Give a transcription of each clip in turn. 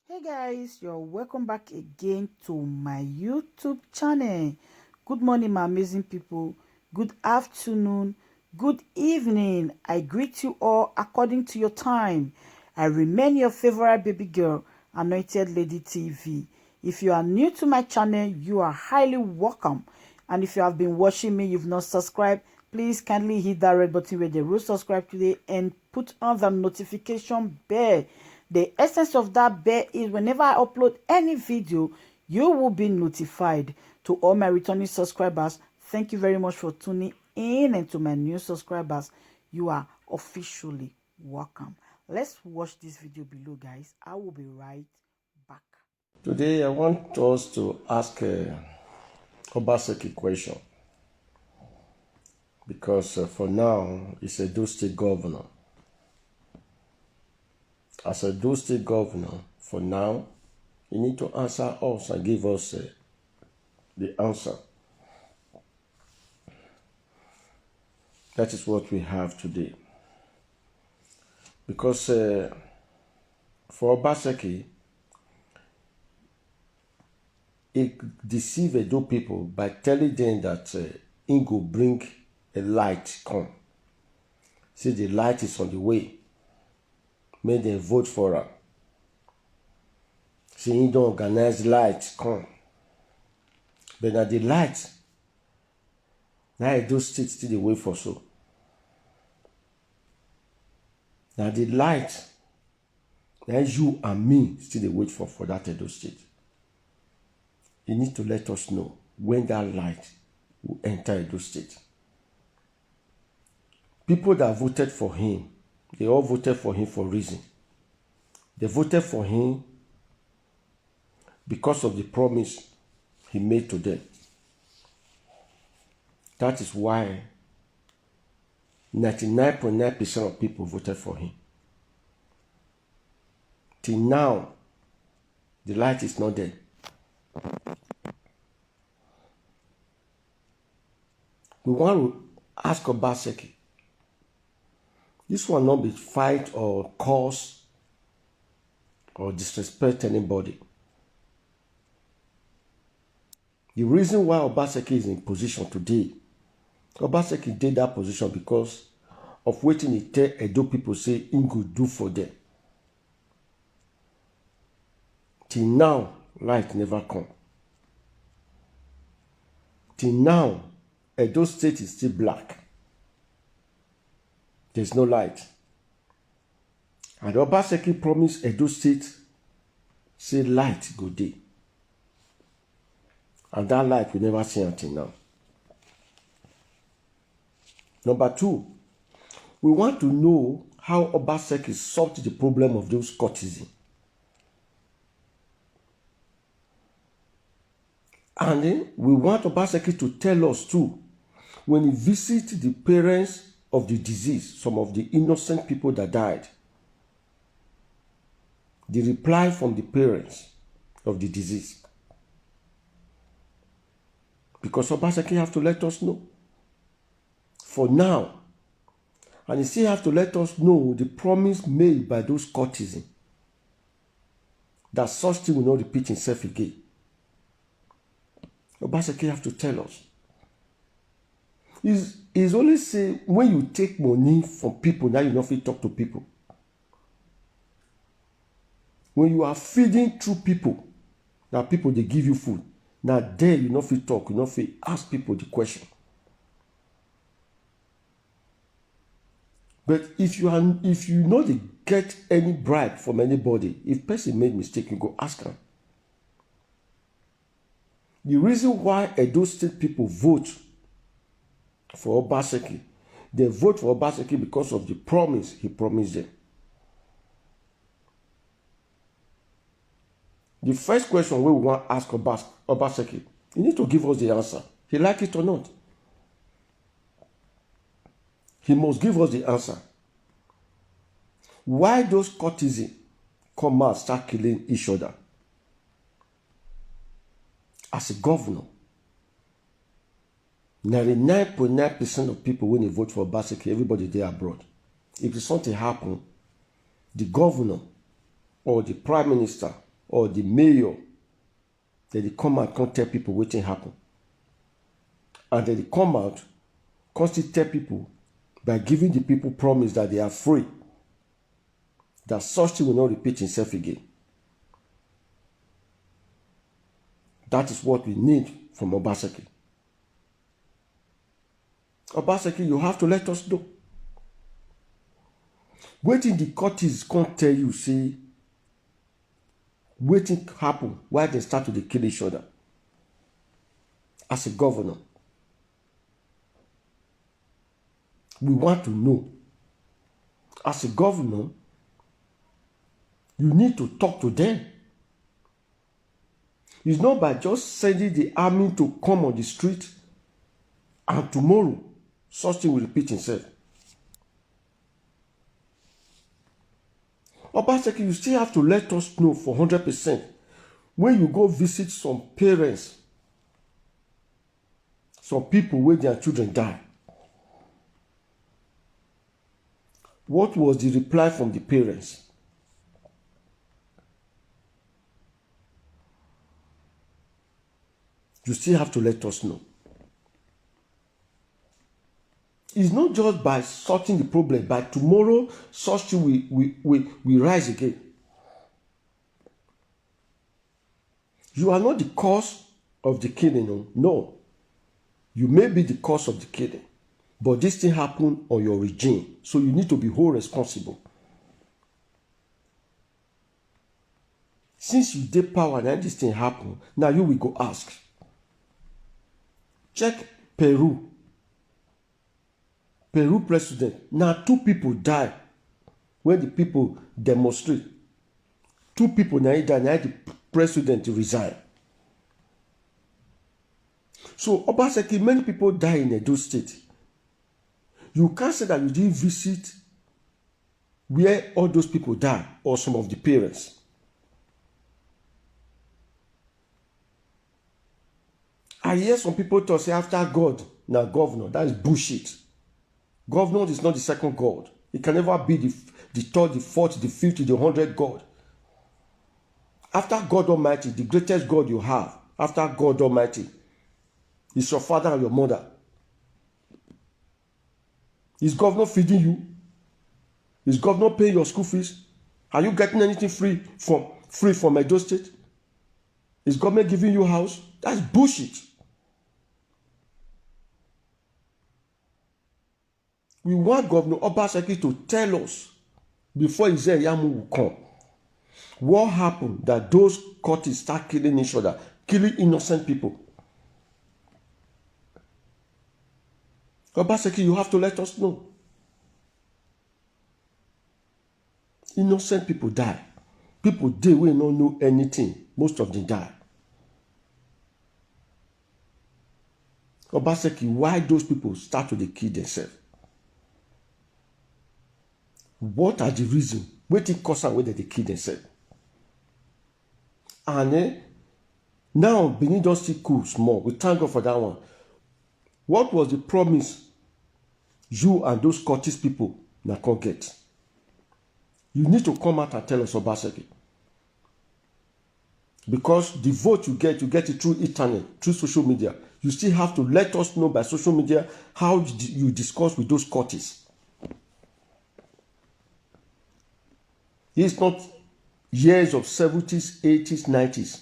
Hey guys, you're welcome back again to my YouTube channel. Good morning, my amazing people. Good afternoon, good evening. I greet you all according to your time. I remain your favorite baby girl, Anointed Lady TV. If you are new to my channel, you are highly welcome. And if you have been watching me, you've not subscribed, please kindly hit that red button where they will subscribe today and put on the notification bell. The essence of that bell is whenever I upload any video, you will be notified. To all my returning subscribers, thank you very much for tuning in, and to my new subscribers, you are officially welcome. Let's watch this video below, guys. I will be right back. Today, I want us to ask Obaseki question because for now, he's a Edo State governor. As a Edo State governor, for now, you need to answer us and give us the answer. That is what we have today. Because for Obaseki, he deceived Edo people by telling them that he go bring a light come. See, the light is on the way. Make them vote for her. See, he don't organize light come. But now the light, now Edo State still the way for so. Now the light, now you and me still the wait for that Edo State. You need to let us know when that light will enter Edo State. People that voted for him, they all voted for him for a reason. They voted for him because of the promise he made to them. That is why 99.9% of people voted for him. Till now, the light is not there. We want to ask Obaseki. This will not be fight or cause or disrespect anybody. The reason why Obaseki is in position today, Obaseki did that position because of waiting he tell Edo people say he could do for them. Till now, light never come. Till now, Edo State is still black. There's no light. And Obaseki promised Edo State, say light go day. And that light we never see until now. Number two, we want to know how Obaseki solved the problem of those courtesans. And then we want Obaseki to tell us too, when he visited the parents of the deceased, some of the innocent people that died, the reply from the parents of the deceased. Because Obaseki have to let us know. For now, and he still have to let us know the promise made by those courtesans, that such thing will not repeat itself again. Obaseki have to tell us. He's only say when you take money from people, now you not fit talk to people. When you are feeding through people, now people they give you food. Now there you not fit talk, you not fit ask people the question. But if you know they get any bribe from anybody, if person made mistake, you go ask them. The reason why Edo State people vote for Obaseki, they vote for Obaseki because of the promise he promised them. The first question we want to ask Obaseki, you need to give us the answer. He like it or not. He must give us the answer. Why those courtesans come out start killing each other? As a governor, 99.9% of people when they vote for Obaseki, everybody there abroad. If something happen, the governor or the prime minister or the mayor, they come out, can't tell people wetin happen. And then they come out, constantly tell people by giving the people promise that they are free, that such thing will not repeat itself again. That is what we need from Obaseki. Obaseki, you have to let us know. Wetin the courts can't tell you, say, wetin happen, why they start to dey kill each other. As a governor, we want to know. As a governor, you need to talk to them. It's not by just sending the army to come on the street and tomorrow such thing will repeat itself. Obaseki, you still have to let us know for 100% when you go visit some parents, some people where their children die. What was the reply from the parents? You still have to let us know. It's not just by sorting the problem, by tomorrow, such thing we rise again. You are not the cause of the killing, no. You may be the cause of the killing, but this thing happened on your regime, so you need to be whole responsible. Since you did power and this thing happened, now you will go ask. Check Peru. Peru president. Now 2 people died when the people demonstrate. 2 people now died, now the president resign. So Obaseki, many people die in Edo State. You can't say that you didn't visit where all those people died or some of the parents. I hear some people talk, say after God, now governor. That is bullshit. Governor is not the second God. It can never be the third, the fourth, the fifth, the 100th God. After God Almighty, the greatest God you have, after God Almighty, is your father and your mother. Is governor feeding you? Is governor paying your school fees? Are you getting anything free from Edo State? Is government giving you a house? That's bullshit. We want Governor Obaseki to tell us before Ize Yamu will come what happened that those courts start killing each other, killing innocent people. Obaseki, you have to let us know. Innocent people die. People they will not know anything. Most of them die. Obaseki, why those people start to kill themselves? What are the reasons? What it cause whether they kill themselves? And now Benin just see cool small. We thank God for that one. What was the promise you and those Scottish people now can't get? You need to come out and tell us, Obaseki. Because the vote you get it through internet, through social media. You still have to let us know by social media how you discuss with those Scottish. It's not years of 70s, 80s, 90s.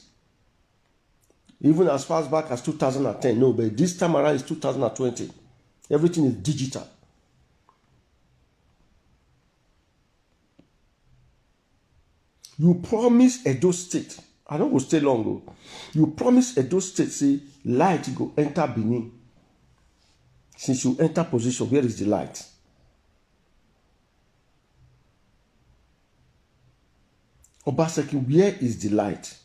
Even as far back as 2010. No, but this time around is 2020. Everything is digital. You promise Edo State. I don't go stay long though. You promise Edo State, say, light go enter Benin. Since you enter position, where is the light? Obaseki, where is the light?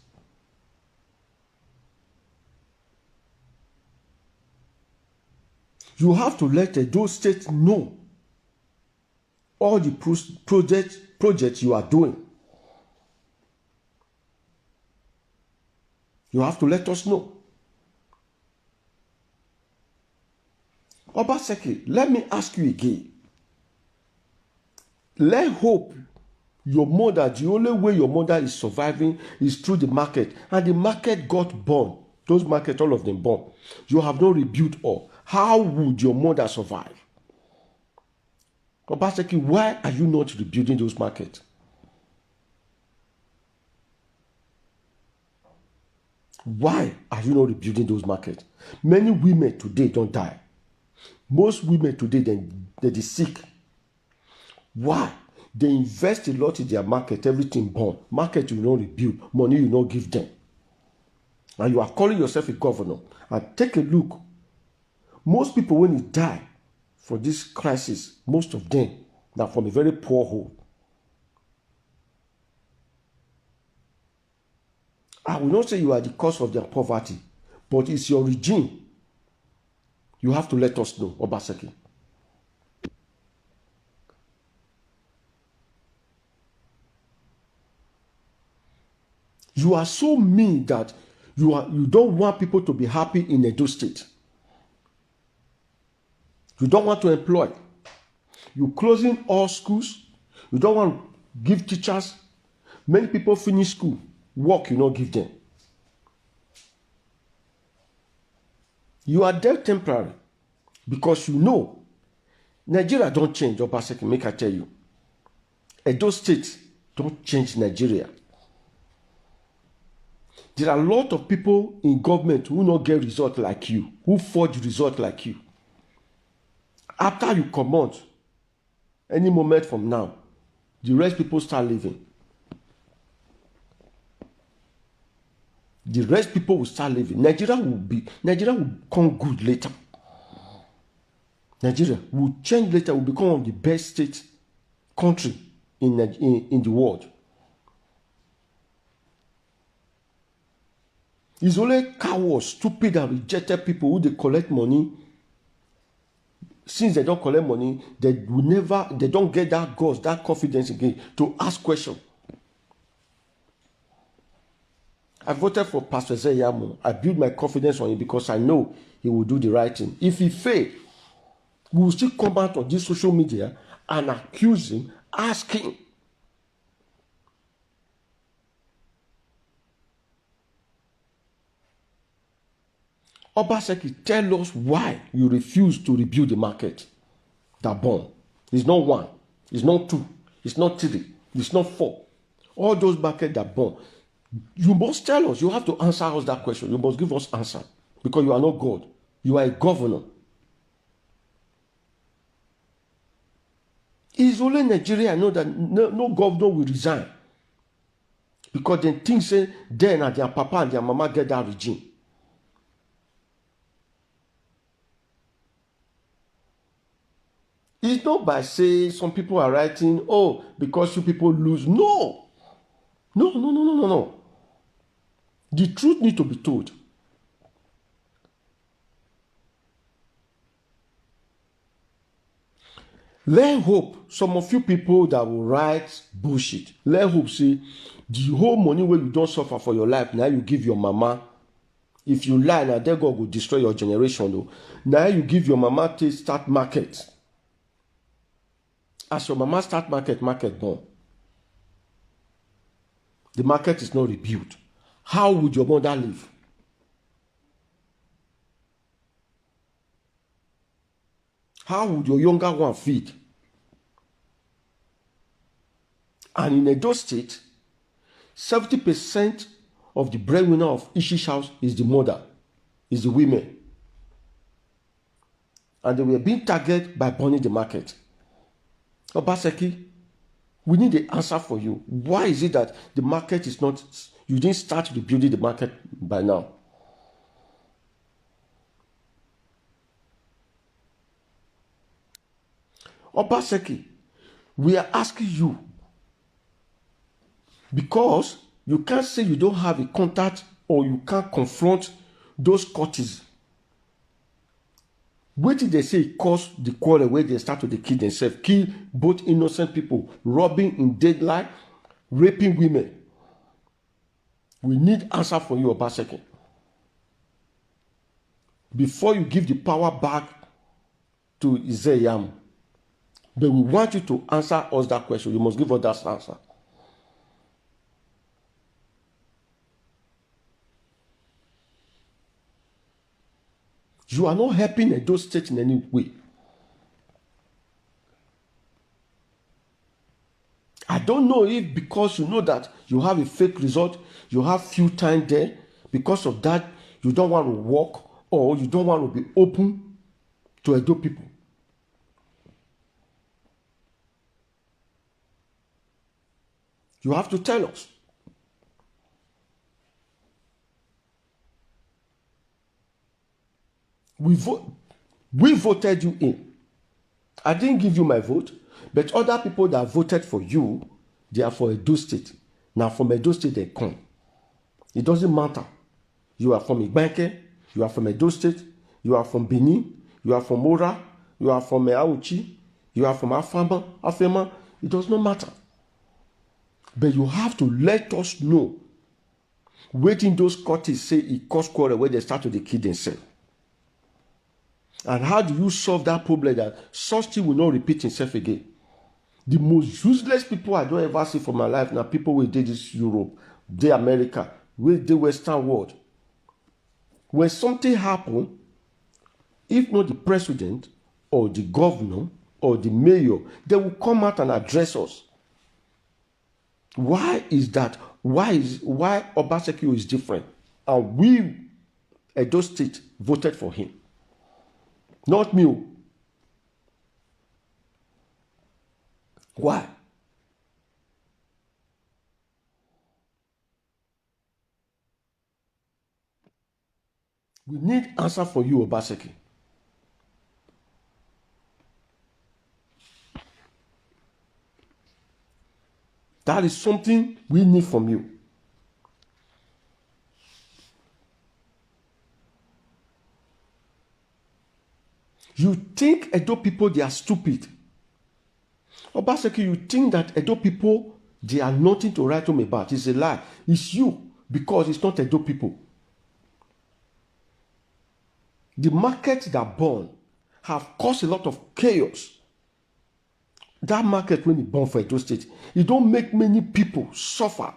You have to let Edo State know all the projects you are doing. You have to let us know. Obaseki, let me ask you again. Let hope Your mother, the only way your mother is surviving is through the market. And the market got born. Those markets, all of them born. You have not rebuilt all. How would your mother survive? Obaseki, why are you not rebuilding those markets? Why are you not rebuilding those markets? Many women today don't die. Most women today, they're sick. Why? They invest a lot in their market, everything born. Market you not rebuild, money you not give them. And you are calling yourself a governor. And take a look. Most people, when they die from this crisis, most of them are from a very poor home. I will not say you are the cause of their poverty, but it's your regime. You have to let us know, Obaseki. You are so mean that you don't want people to be happy in Edo State. You don't want to employ. You're closing all schools. You don't want to give teachers. Many people finish school. Work you not give them. You are there temporary because you know Nigeria don't change. Obaseki, make I tell you. Edo State don't change Nigeria. There are a lot of people in government who not get result like you, who forge result like you. After you come out, any moment from now, the rest people start leaving. The rest people will start leaving. Nigeria will become good later. Nigeria will change later, will become one of the best state country in the world. It's only cowards, stupid and rejected people who they collect money. Since they don't collect money, they don't get that guts, that confidence again to ask questions. I voted for Pastor Ezeyamu. I build my confidence on him because I know he will do the right thing. If he fails, we will still come out on this social media and accuse him, ask him. Obaseki, tell us why you refuse to rebuild the market that born. It's not 1, it's not 2, it's not 3, it's not 4. All those markets that born. You must tell us. You have to answer us that question. You must give us answer because you are not God. You are a governor. It's only Nigeria I know that no governor will resign because they think say then and their papa and their mama get that regime. It's not by saying some people are writing, oh, because you people lose. No. No. The truth needs to be told. Let hope some of you people that will write bullshit. Let hope say the whole money where you don't suffer for your life, now you give your mama. If you lie, now then God will destroy your generation though. Now you give your mama to start market. As your mama start market born. The market is not rebuilt. How would your mother live? How would your younger one feed? And in Edo State, 70% of the breadwinner of Ishi's house is the mother, is the women. And they were being targeted by burning the market. Obaseki, we need the answer for you. Why is it that the market is not, you didn't start rebuilding the market by now? Obaseki, we are asking you because you can't say you don't have a contact or you can't confront those courtiers. What did they say cause the quarrel where they start to kill themselves, kill both innocent people, robbing in daylight, raping women? We need answer from you, Obaseki. Before you give the power back to Ezeyamu, but we want you to answer us that question. You must give us that answer. You are not helping Edo State in any way. I don't know if because you know that you have a fake result, you have few time there, because of that, you don't want to work or you don't want to be open to Edo people. You have to tell us. We voted you in. I didn't give you my vote, but other people that voted for you, they are for Edo State. Now from Edo State they come. It doesn't matter. You are from Igbanke, you are from Edo State, you are from Benin, you are from Ora, you are from Auchi, you are from Afema. It does not matter. But you have to let us know. Waiting those courts say it cause quarrel where they start to the kill themselves. And how do you solve that problem that such thing will not repeat itself again? The most useless people I don't ever see for my life now, people who did this Europe, the America, with the Western world. When something happen, if not the president or the governor or the mayor, they will come out and address us. Why is that? Why Obaseki is different? And we, Edo State, voted for him. Not me. Why? We need answer for you, Obaseki. That is something we need from you. You think Edo people, they are stupid. Obaseki, you think that Edo people, they are nothing to write home about. It's a lie. It's you, because it's not Edo people. The market that burn have caused a lot of chaos. That market, when it burn for Edo State, it don't make many people suffer.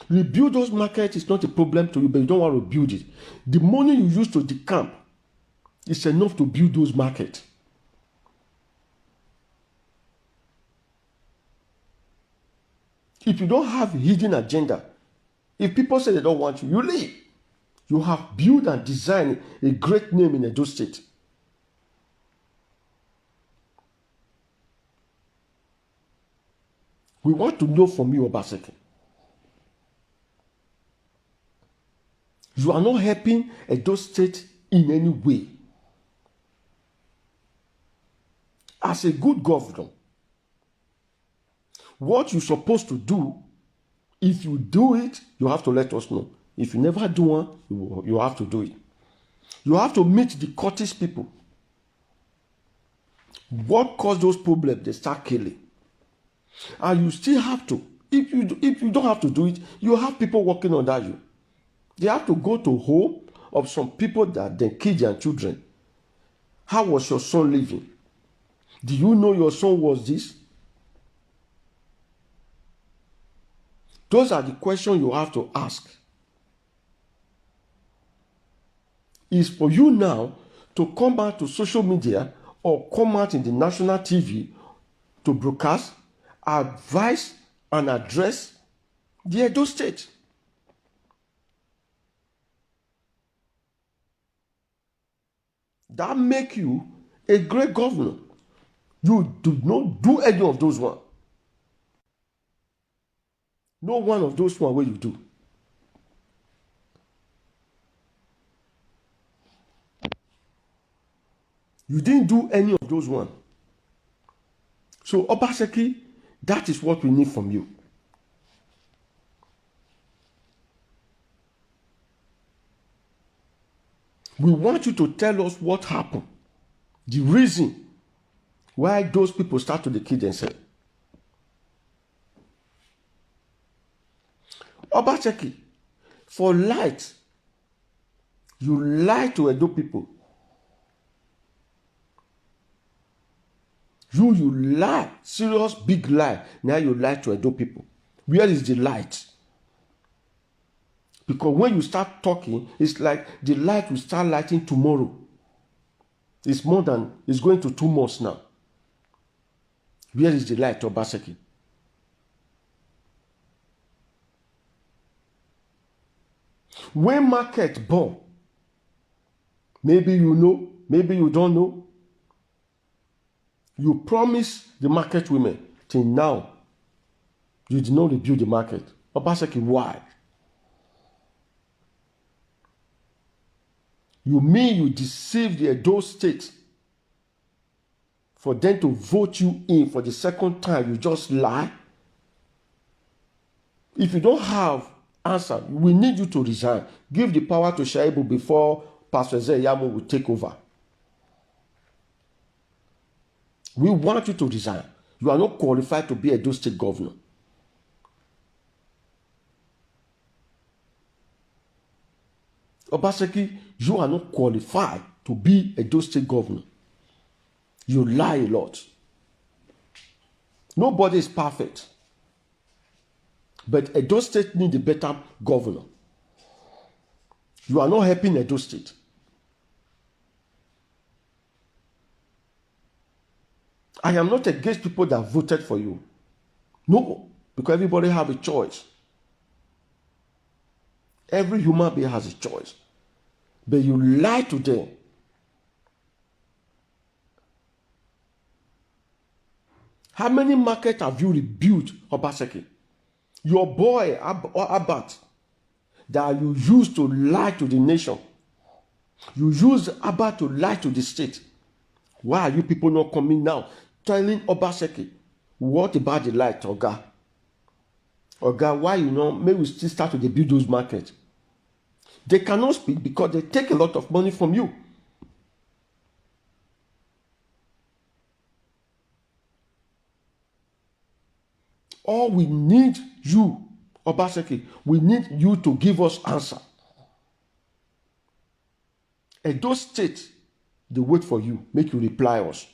Rebuild those markets is not a problem to you, but you don't want to build it. The money you use to decamp is enough to build those markets. If you don't have a hidden agenda, if people say they don't want you, you leave. You have built and designed a great name in Edo State. We want to know from you, Obaseki. You are not helping Edo State in any way. As a good governor, what you're supposed to do, if you do it, you have to let us know. If you never do one, you have to do it. You have to meet the Curtis people. What caused those problems? They start killing. And you still have to. If you don't have to do it, you have people working under you. They have to go to home of some people that they kill their children. How was your son living? Do you know your son was this? Those are the questions you have to ask. It's for you now to come out to social media or come out in the national TV to broadcast, advise, and address the Edo State. That make you a great governor. You do not do any of those ones. No one of those ones where you do. You didn't do any of those ones. So Obaseki, that is what we need from you. We want you to tell us what happened. The reason why those people start to kill themselves. Obaseki, for light, you lie to Edo people. You lie, serious big lie. Now you lie to Edo people. Where is the light? Because when you start talking, it's like the light will start lighting tomorrow. It's going to 2 months now. Where is the light, Obaseki? When market burn, maybe you know, maybe you don't know. You promise the market women till now, you did not rebuild the market. Obaseki, why? You mean you deceived the Edo State for them to vote you in for the second time? You just lie? If you don't have answer, we need you to resign. Give the power to Shaibu before Pastor Ezeyamu will take over. We want you to resign. You are not qualified to be a Edo State governor. Obaseki, you are not qualified to be a Edo State governor. You lie a lot. Nobody is perfect. But Edo State needs a better governor. You are not helping Edo State. I am not against people that voted for you. No, because everybody have a choice. Every human being has a choice. But you lie to them. How many markets have you rebuilt, Obaseki? Your boy, Abat, that you used to lie to the nation. You use Abat to lie to the state. Why are you people not coming now? Telling Obaseki, what about the light, Oga? Oga, why maybe we still start to build those markets? They cannot speak because they take a lot of money from you. All we need you, Obaseki, we need you to give us answer. Edo State, they wait for you, make you reply us.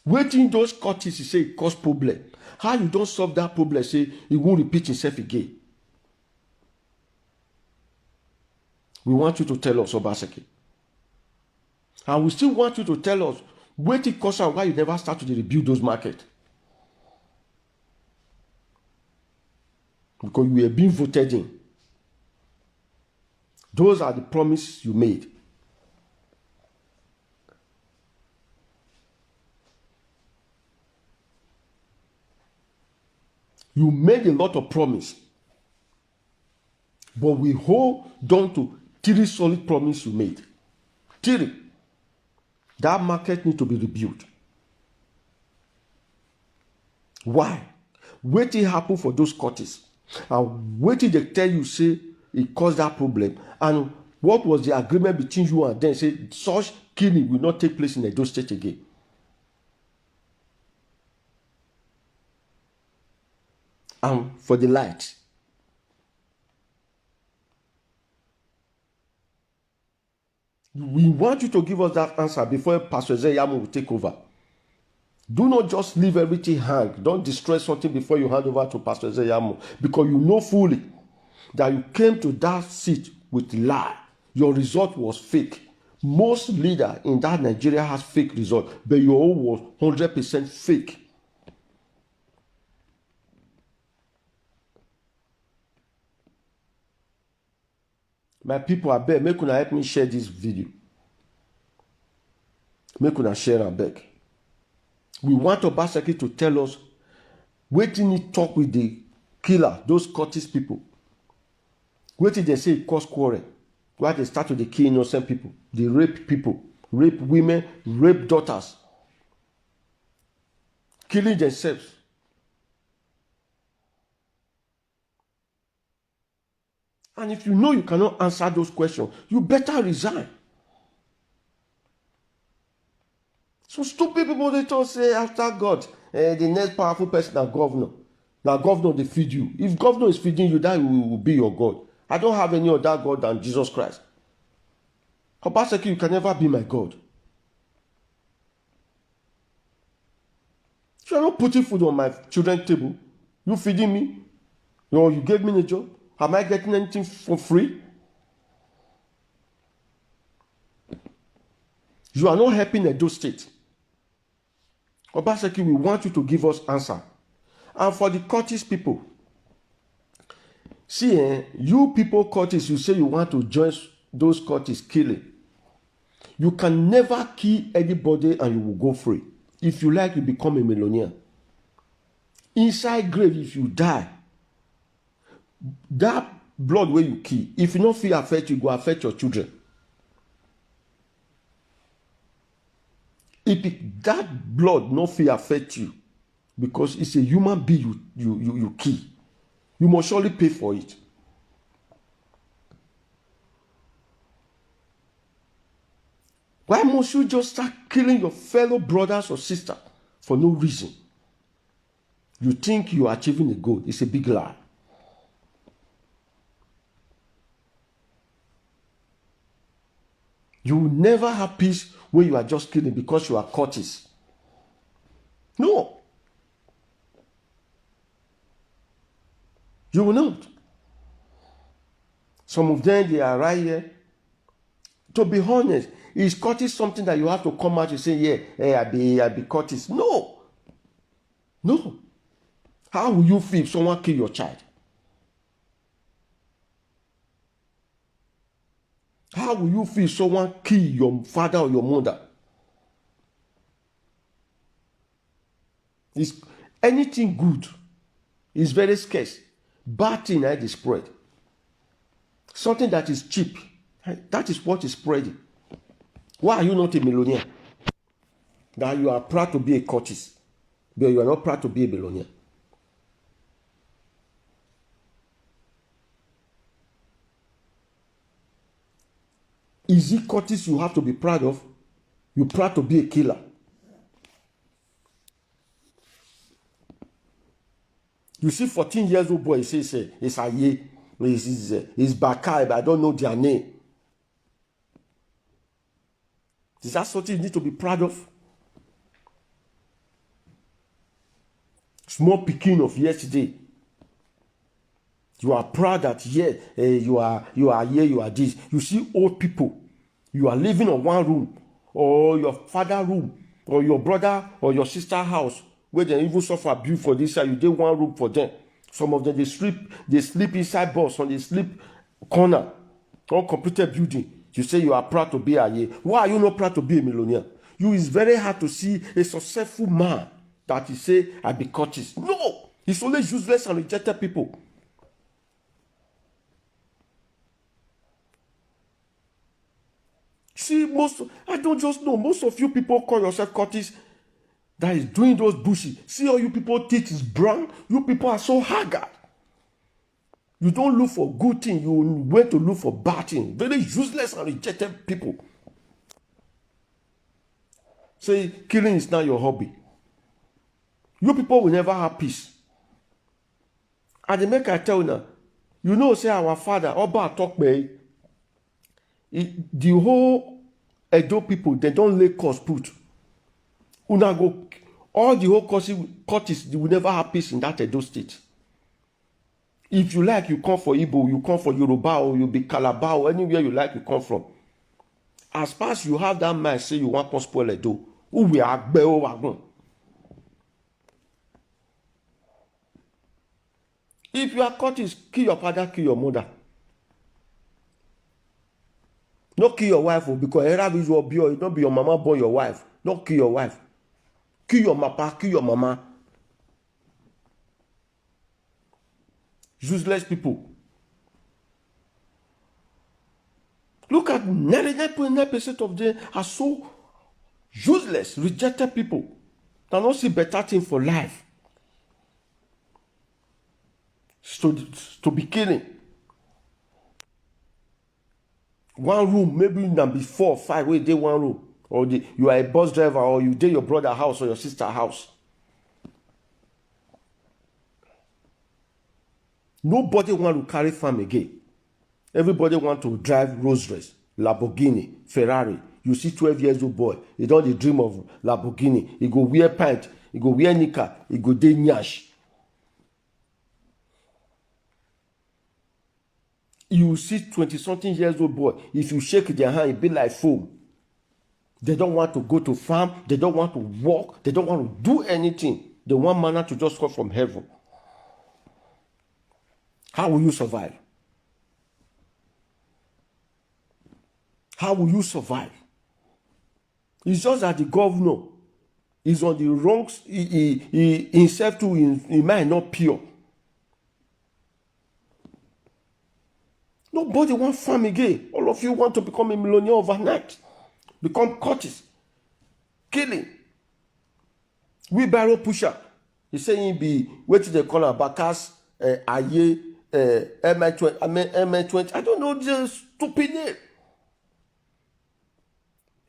Waiting those courts, you say it cause problem. How you don't solve that problem, say it won't repeat itself again. We want you to tell us, Obaseki. And we still want you to tell us what it costs and why you never start to rebuild those markets. Because you were being voted in. Those are the promises you made. You made a lot of promise. But we hold on to 3 solid promises you made. 3. That market needs to be rebuilt. Why? What did happen for those courts? And what did they tell you say it caused that problem? And what was the agreement between you and them? Say such killing will not take place in Edo State again. And for the light. We want you to give us that answer before Pastor Ezeyamu will take over. Do not just leave everything hang. Don't destroy something before you hand over to Pastor Ezeyamu, because you know fully that you came to that seat with lie. Your result was fake. Most leader in that Nigeria has fake result, but your own was 100% fake. My people, I beg, make una help me share this video. Make una share and beg. We want Obaseki to tell us wetin he talk with the killer, those cultist people. Wetin they say cause quarrel. Why they start to dey kill innocent people. They rape people, rape women, rape daughters. Killing themselves. And if you know you cannot answer those questions, you better resign. So stupid people, they just say after God, the next powerful person is governor. Now governor, they feed you. If governor is feeding you, that will be your God. I don't have any other God than Jesus Christ. Obaseki, you can never be my God. You are not putting food on my children's table. You feeding me. You gave me a job. Am I getting anything for free? You are not helping Edo State. Obaseki, we want you to give us answer. And for the Curtis people, see, you people Curtis, you say you want to join those Curtis killing. You can never kill anybody and you will go free. If you like, you become a millionaire. Inside grave, if you die, that blood where you kill, if you not feel affect you, go affect your children. If that blood not feel affect you, because it's a human being you kill, you must surely pay for it. Why must you just start killing your fellow brothers or sisters for no reason? You think you are achieving a goal. It's a big lie. You will never have peace when you are just killing because you are Curtis. No. You will not. Some of them, they are right here. To be honest, is Curtis something that you have to come out and say, yeah, hey, I be Curtis? No. No. How will you feel if someone kill your child? How will you feel if someone kill your father or your mother? Is anything good is very scarce. Bad thing is spread. Something that is cheap, that is what is spreading. Why are you not a millionaire? That you are proud to be a Curtis, but you are not proud to be a millionaire. Is it Curtis you have to be proud of? You're proud to be a killer. You see 14 years old boy says it's Aye, it's Bakai, but I don't know their name. Is that something you need to be proud of? Small picking of yesterday. You are proud that you are here, you are this. You see old people. You are living on one room, or your father room, or your brother or your sister house, where they even suffer abuse for this side. You did one room for them. Some of them they sleep inside bus, on the sleep corner, uncompleted building. You say you are proud to be a year. Why are you not proud to be a millionaire? You is very hard to see a successful man that he say I be Curtis. No, it's only useless and rejected people. See, I don't just know, most of you people call yourself Curtis that is doing those bushy. See all you people teeth is brown. You people are so haggard. You don't look for good thing. You went to look for bad thing. Very useless and rejected people. Say killing is not your hobby. You people will never have peace. And the make I tell you now, you know, say our father, Oba talk me. The whole Edo people, they don't lay cause put. Una go, all the whole Curtis, you will never have peace in that Edo state. If you like, you come for Igbo, you come for Yoruba, or you be Calabar, or anywhere you like, you come from. As far as you have that mind, say you want to spoil Edo, who we are wagon. If you are Curtis, kill your father, kill your mother. Not kill your wife, because era visual boy, don't be your mama born your wife. Don't kill your wife. Kill your papa, kill your mama. Useless people. Look at 99.9% of them are so useless, rejected people. They don't see better thing for life. To be killing. One room, maybe number 4 or 5, where they one room. Or you are a bus driver, or you did your brother's house or your sister's house. Nobody want to carry farm again. Everybody want to drive Rolls-Royce, Lamborghini, Ferrari. You see 12 years old boy, he don't dream of Lamborghini. He go wear pant, he go wear knicker, he go dey nyash. You see 20-something years old boy, if you shake their hand, it be like foam. They don't want to go to farm. They don't want to walk. They don't want to do anything. They want manna to just come from heaven. How will you survive? How will you survive? It's just that the governor is on the wrong, he himself too, he might not pure. Nobody wants farm again. All of you want to become a millionaire overnight. Become Curtis. Killing. Wheelbarrow pusher. He saying be, what did they call him? Bakas, Aye, MN20. I don't know this stupid name.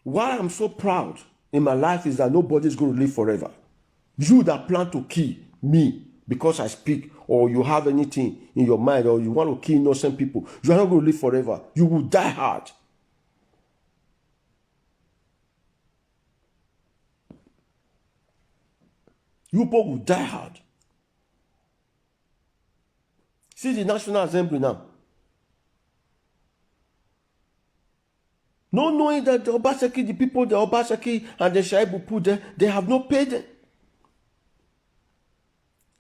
Why I'm so proud in my life is that nobody's going to live forever. You that plan to kill me because I speak, or you have anything in your mind, or you want to kill innocent people, you are not going to live forever. You will die hard. You people will die hard. See the National Assembly now. Not knowing that the Obaseki, the people, the Obaseki and the Shaibu put there, they have not paid them.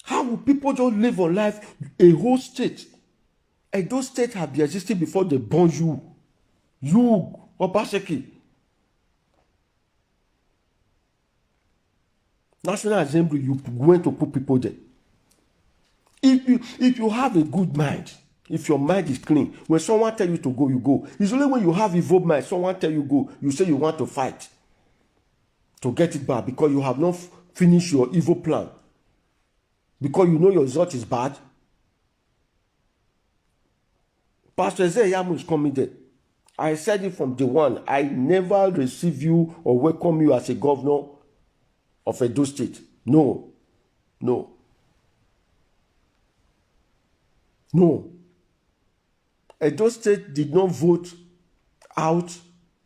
How will people just live on life? A whole state. And those states have been existing before they born you. You, Obaseki. National Assembly, you went to put people there. If you have a good mind, if your mind is clean, when someone tell you to go, you go. It's only when you have evil mind, someone tell you go, you say you want to fight to get it back because you have not finished your evil plan. Because you know your result is bad. Pastor Ezeyamu is coming there. I said it from day one. I never receive you or welcome you as a governor of Edo State. No. Edo State did not vote out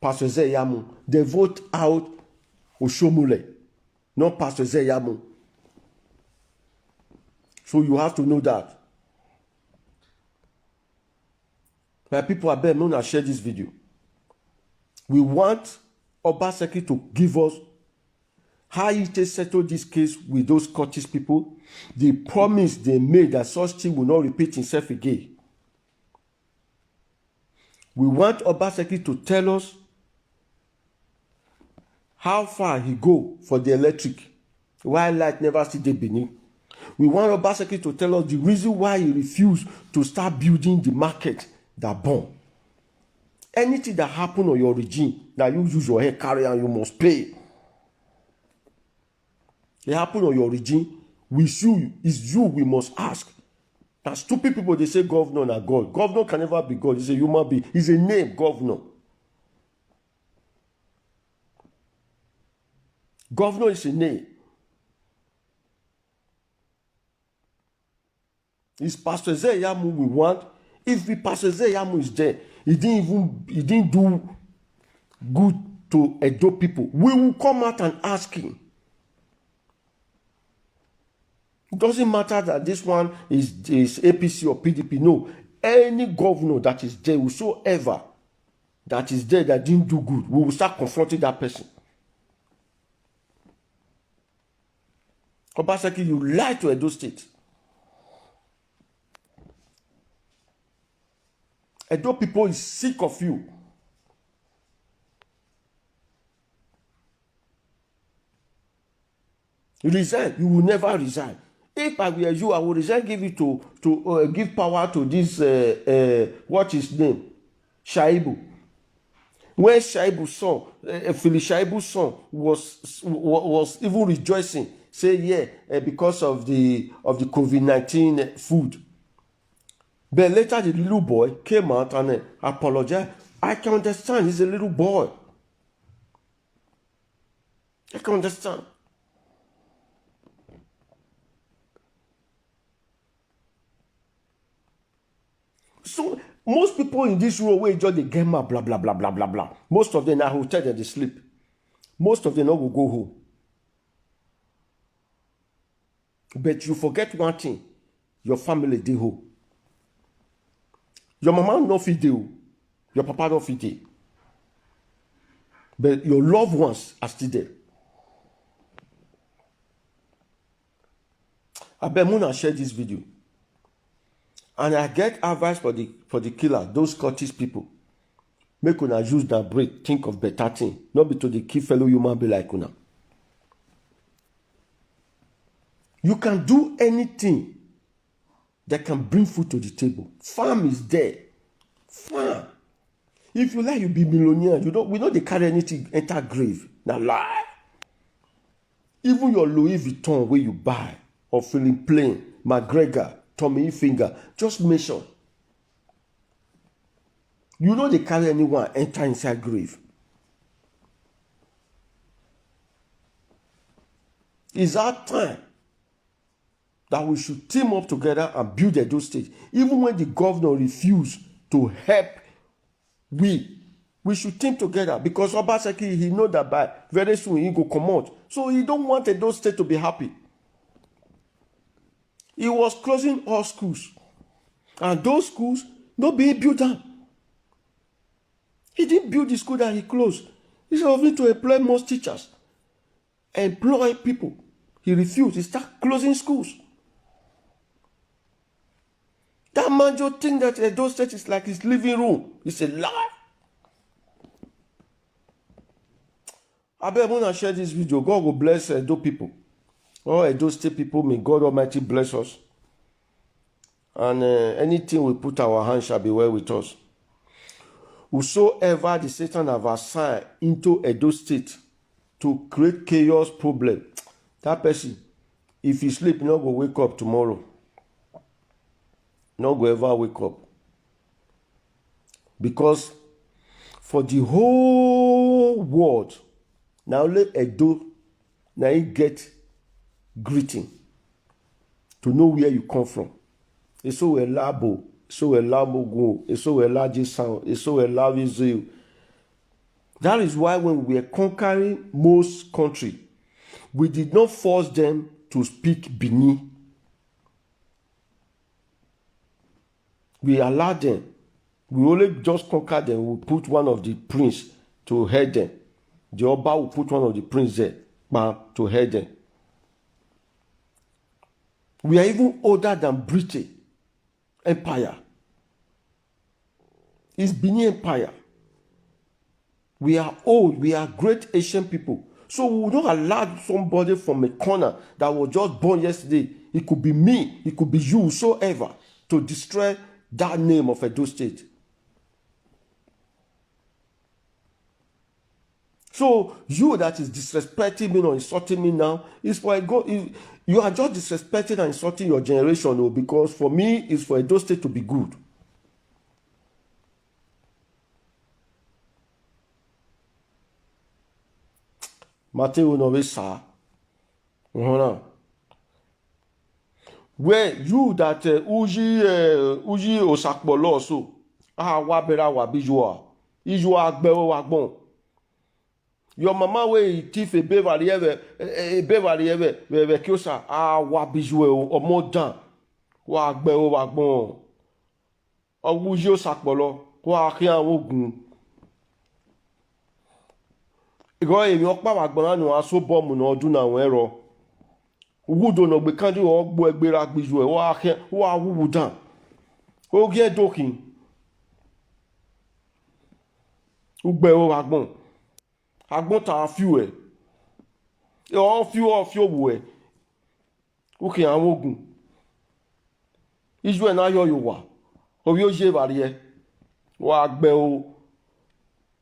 Pastor Ezeyamu. They vote out Oshomole, not Pastor Ezeyamu. So you have to know that. My people, I beg me to share this video. We want Obaseki to give us how he settled this case with those Scottish people. The promise they made that such thing will not repeat itself again. We want Obaseki to tell us how far he go for the electric, why light never see the Benin. We want Obaseki to tell us the reason why he refused to start building the market that burn. Anything that happen on your regime, that you use your hair carry and you must pay. It happen on your regime, it's you we must ask. Now stupid people, they say governor na God. Governor can never be God. He's a human being. He's a name, governor. Governor is a name. It's Pastor Ezeyamu we want. If the Pastor Ezeyamu is there, he didn't do good to Edo people. We will come out and ask him. It doesn't matter that this one is APC or PDP. No. Any governor that is there, whosoever that is there that didn't do good, we will start confronting that person. Obaseki, you lied to Edo State. Edo people is sick of you. You resign. You will never resign. If I were you, I would resign, give it to give power to this what is his name, Shaibu. When Shaibu's son, Philip Shaibu's son was even rejoicing, say because of the COVID-19 food. But later the little boy came out and apologized. I can understand. He's a little boy. I can understand. So most people in this room where just they get mad, blah blah blah blah blah blah. Most of them are hotel that they sleep. Most of them not will go home. But you forget one thing: your family they home. Your mama no fit dey o. Your papa no fit dey. But your loved ones are still there. I bet Muna share this video. And I get advice for the killer, those Scottish people. Make una use that brain, think of better thing. Not be to the kill fellow human be like una. You can do anything that can bring food to the table. Farm is there. Farm. If you like, you be millionaire. We know they carry anything enter grave. Now lie. Even your Louis Vuitton where you buy or feeling plain, McGregor, Tommy Hilfiger, just mention. You know they carry anyone enter inside grave. It's our time that we should team up together and build Edo State. Even when the governor refused to help, we should team together because Obaseki, he know that by very soon he go come out. So he don't want Edo State to be happy. He was closing all schools. And those schools, no be built them. He didn't build the school that he closed. Instead of him to employ most teachers, employ people, he refused. He started closing schools. That man just think that Edo State is like his living room. It's a lie. I bet when I share this video, God will bless Edo people. All Edo State people, may God Almighty bless us. And anything we put our hands shall be well with us. Whosoever the Satan have assigned into Edo State to create chaos problem, that person, if he sleep, not go wake up tomorrow. Not go ever wake up. Because for the whole world, now let Edo, now you get greeting to know where you come from. It's so a labo, so a lamogo, it's so a large sound, it's so a large zeal. That is why when we are conquering most country, we did not force them to speak Bini. We allowed them. We only just conquer them. We put one of the prince to head them. The Oba will put one of the prince there to head them. We are even older than British Empire. It's Benin Empire. We are old. We are great Asian people. So we will not allow somebody from a corner that was just born yesterday. It could be me. It could be you, whosoever, to destroy that name of Edo State. So you that is disrespecting me or insulting me now, is for God. You are just disrespecting and insulting your generation, because for me, it's for Edo State to be good. Matthew no sa. Where you that uji osakpolo also wa bera wa bijua ijua agbewo wa gbon. Your mama wey thief a bevary eve kiosa wa bijue o mo dan wa agbewo wa gbon. Uji osakpolo wa ki an ogun. Igo emi opa wa gbon nu aso bomb na odun na won ero. Wudo no gbe kandi ogbo egbera gbiju e wa wuwu dan o ge dokin ugbe o agbon ta fiu e o fiu wu e o ke awon ogun iju e na yo wa o bi o je bari e wa gbe o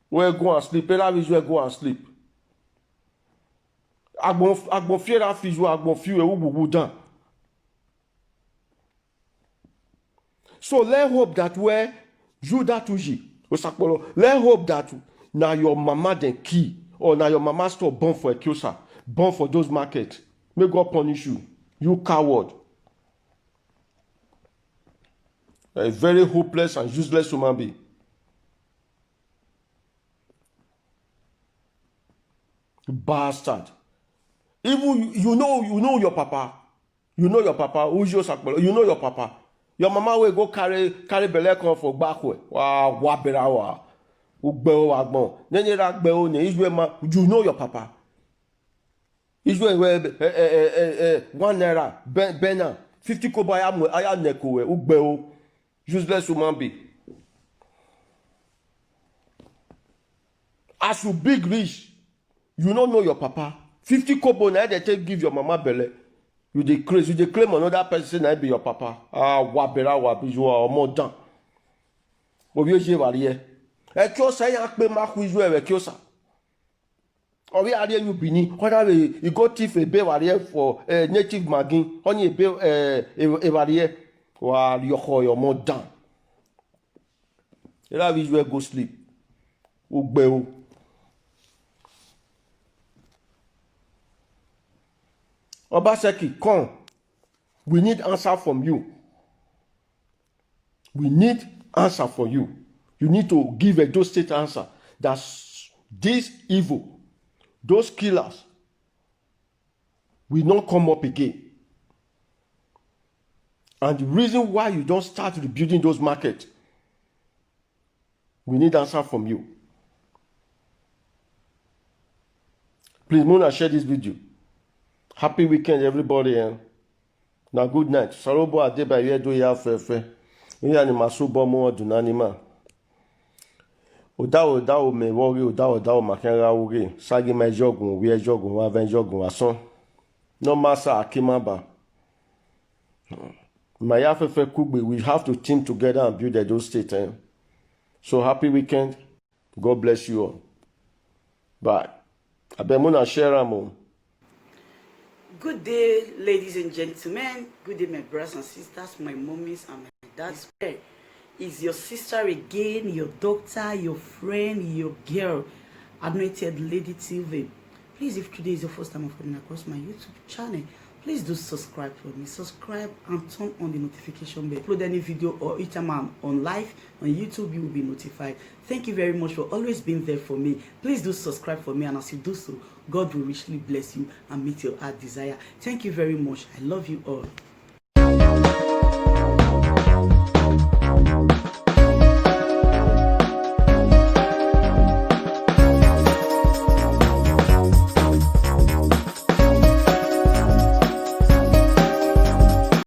we go and sleep ela bi ju e go and sleep. Agbon fiera fiju agbon fiu e wuwu dan. So let's hope that where you that uji osakpolo, let's hope that now your mama then key or now your mama store born for a kiosa, born for those markets. May God punish you, you coward. A very hopeless and useless human being. Bastard. Even you know your papa. You know your papa. Uji osakpolo. You know your papa. Your mama will go carry belle come for backward. Wow, waberawa. Ugbeo agbon. Then you rak beo ne you know your papa. Israel 1 naira, Bena, 50 kobo aya neko ugbeo. Useless human being. As you big rich, you don't know your papa. 50 kobo na they take give your mama belle. You dey crazy, you dey claim another person na be your papa. Ah, wabera wabi you are more done. Obi oje wariye. E ki o say yan pe ma ku Israel e ki o sa. Obi are you bini, other way you go thief a be wariye for native magin, only a be wariye. Wa your more done. You have Israel go sleep. Ugbeo. Obaseki, come. We need answer from you. We need answer for you. You need to give a Edo State answer that this evil, those killers, will not come up again. And the reason why you don't start rebuilding those markets, we need answer from you. Please, Mona, share this video. Happy weekend, everybody. Now, good night. Sarobo adeba yedo ya fefe. Iya ni masubo mo dunanima. Oda o me wori oda o makenra wori. Sagi me jogun, we jogun, wa ven jogun ason. No masa akimaba. Maya fefe kugbe, we have to team together and build Edo State. So happy weekend. God bless you all. Bye. Abemuna share am. Good day, ladies and gentlemen. Good day, my brothers and sisters, my mommies and my dads. Where is your sister again, your doctor, your friend, your girl, Anointed Lady TV? Please, if today is your first time of coming across my YouTube channel, please do subscribe for me. Subscribe and turn on the notification bell. Upload any video or each time I'm on live on YouTube, you will be notified. Thank you very much for always being there for me. Please do subscribe for me, and as you do so, God will richly bless you and meet your heart desire. Thank you very much. I love you all.